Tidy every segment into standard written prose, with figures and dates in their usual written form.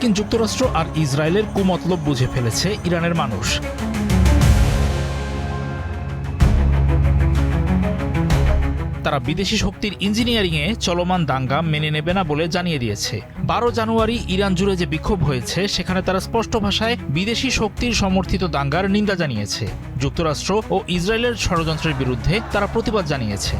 মার্কিন যুক্তরাষ্ট্র আর ইসরায়েলের কুমতলব বুঝে ফেলেছে ইরানের মানুষ। তারা বিদেশি শক্তির ইঞ্জিনিয়ারিংয়ে চলমান দাঙ্গা মেনে নেবে না বলে জানিয়ে দিয়েছে। 12 জানুয়ারি ইরান জুড়ে যে বিক্ষোভ হয়েছে সেখানে তারা স্পষ্ট ভাষায় বিদেশি শক্তির সমর্থিত দাঙ্গার নিন্দা জানিয়েছে। যুক্তরাষ্ট্র ও ইসরায়েলের ষড়যন্ত্রের বিরুদ্ধে তারা প্রতিবাদ জানিয়েছে।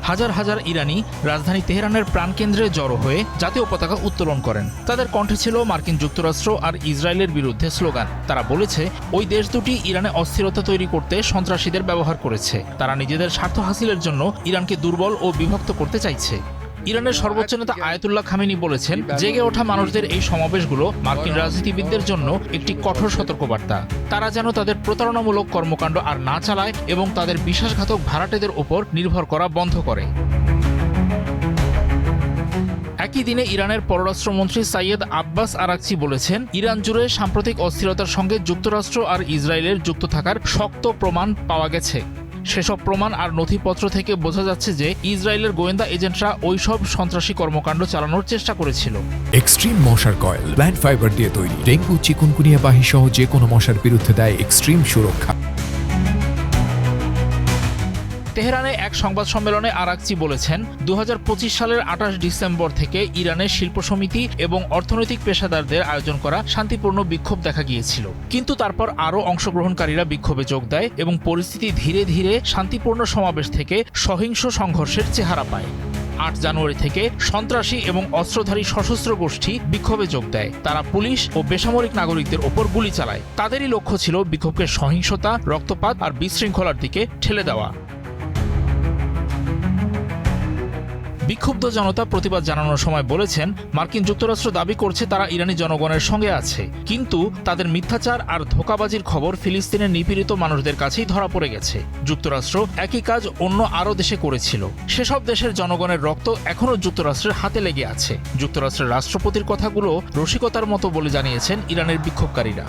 হাজার হাজার ইরানি রাজধানী তেহরানের প্রাণকেন্দ্রে জড়ো হয়ে জাতীয় পতাকা উত্তোলন করেন। তাদের কণ্ঠে ছিল মার্কিন যুক্তরাষ্ট্র আর ইসরায়েলের বিরুদ্ধে স্লোগান। তারা বলেছে ওই দেশ দুটি ইরানে অস্থিরতা তৈরি করতে সন্ত্রাসীদের ব্যবহার করেছে। তারা নিজেদের স্বার্থ হাসিলের জন্য ইরানকে দুর্বল ও বিভক্ত করতে চাইছে। ইরানের সর্বোচ্চ নেতা আয়াতুল্লাহ খামেনি বলেছেন, জেগে ওঠা মানুষদের এই সমাবেশগুলো মার্কিন রাজনীতিবিদদের জন্য একটি কঠোর সতর্কবার্তা। তারা যেন তাদের প্রতারণামূলক কর্মকাণ্ড আর না চালায় এবং তাদের বিশ্বাসঘাতক ভাড়াটেদের ওপর নির্ভর করা বন্ধ করে। একই দিনে ইরানের পররাষ্ট্রমন্ত্রী সাইয়েদ আব্বাস আরাকচি বলেছেন, ইরান জুড়ে সাম্প্রতিক অস্থিরতার সঙ্গে যুক্তরাষ্ট্র আর ইসরায়েলের যুক্ত থাকার শক্ত প্রমাণ পাওয়া গেছে। সেসব প্রমাণ আর নথিপত্র থেকে বোঝা যাচ্ছে যে ইসরায়েলের গোয়েন্দা এজেন্টরা ওইসব সন্ত্রাসী কর্মকাণ্ড চালানোর চেষ্টা করেছিল। এক্সট্রিম মশার কয়েল প্ল্যান্ট ফাইবার দিয়ে তৈরি, ডেঙ্গু, চিকুনগুনিয়া বাহি সহ যে কোনো মশার বিরুদ্ধে দেয় এক্সট্রিম সুরক্ষা। তেহরানে এক সংবাদ সম্মেলনে আরাকচি বলেছেন, 2025 সালের 28 ডিসেম্বর থেকে ইরানের শিল্প সমিতি এবং অর্থনৈতিক পেশাদারদের আয়োজন করা শান্তিপূর্ণ বিক্ষোভ দেখা গিয়েছিল। কিন্তু তারপর আরও অংশগ্রহণকারীরা বিক্ষোভে যোগ দেয় এবং পরিস্থিতি ধীরে ধীরে শান্তিপূর্ণ সমাবেশ থেকে সহিংস সংঘর্ষের চেহারা পায়। 8 জানুয়ারি থেকে সন্ত্রাসী এবং অস্ত্রধারী সশস্ত্র গোষ্ঠী বিক্ষোভে যোগ দেয়। তারা পুলিশ ও বেসামরিক নাগরিকদের ওপর গুলি চালায়। তাদেরই লক্ষ্য ছিল বিক্ষোভকে সহিংসতা, রক্তপাত আর বিশৃঙ্খলার দিকে ঠেলে দেওয়া। বিক্ষুব্ধ জনতা প্রতিবাদ জানানোর সময় বলেছেন, মার্কিন যুক্তরাষ্ট্র দাবি করছে তারা ইরানি জনগণের সঙ্গে আছে, কিন্তু তাদের মিথ্যাচার আর ধোঁকাবাজির খবর ফিলিস্তিনের নিপীড়িত মানুষদের কাছেই ধরা পড়ে গেছে। যুক্তরাষ্ট্র একই কাজ অন্য আরও দেশে করেছিল। সেসব দেশের জনগণের রক্ত এখনও যুক্তরাষ্ট্রের হাতে লেগে আছে। যুক্তরাষ্ট্রের রাষ্ট্রপতির কথাগুলো রসিকতার মতো বলে জানিয়েছেন ইরানের বিক্ষোভকারীরা।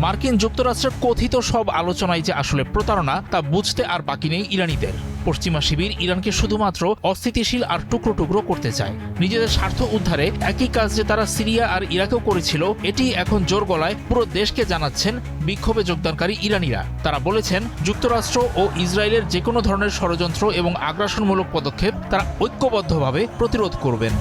মার্কিন যুক্তরাষ্ট্রের কথিত সব আলোচনায় যে আসলে প্রতারণা তা বুঝতে আর বাকি নেই ইরানিদের। পশ্চিমা শিবির ইরানকে শুধুমাত্র অস্থিতিশীল আর টুকরো টুকরো করতে চায়। নিজেদের স্বার্থ উদ্ধারে একই কাজ যে তারা সিরিয়া আর ইরাকেও করেছিল, এটি এখন জোর গলায় পুরো দেশকে জানাচ্ছেন বিক্ষোভে যোগদানকারী ইরানিরা। তারা বলেছেন, যুক্তরাষ্ট্র ও ইসরায়েলের যে কোনো ধরনের ষড়যন্ত্র এবং আগ্রাসনমূলক পদক্ষেপ তারা ঐক্যবদ্ধভাবে প্রতিরোধ করবেন।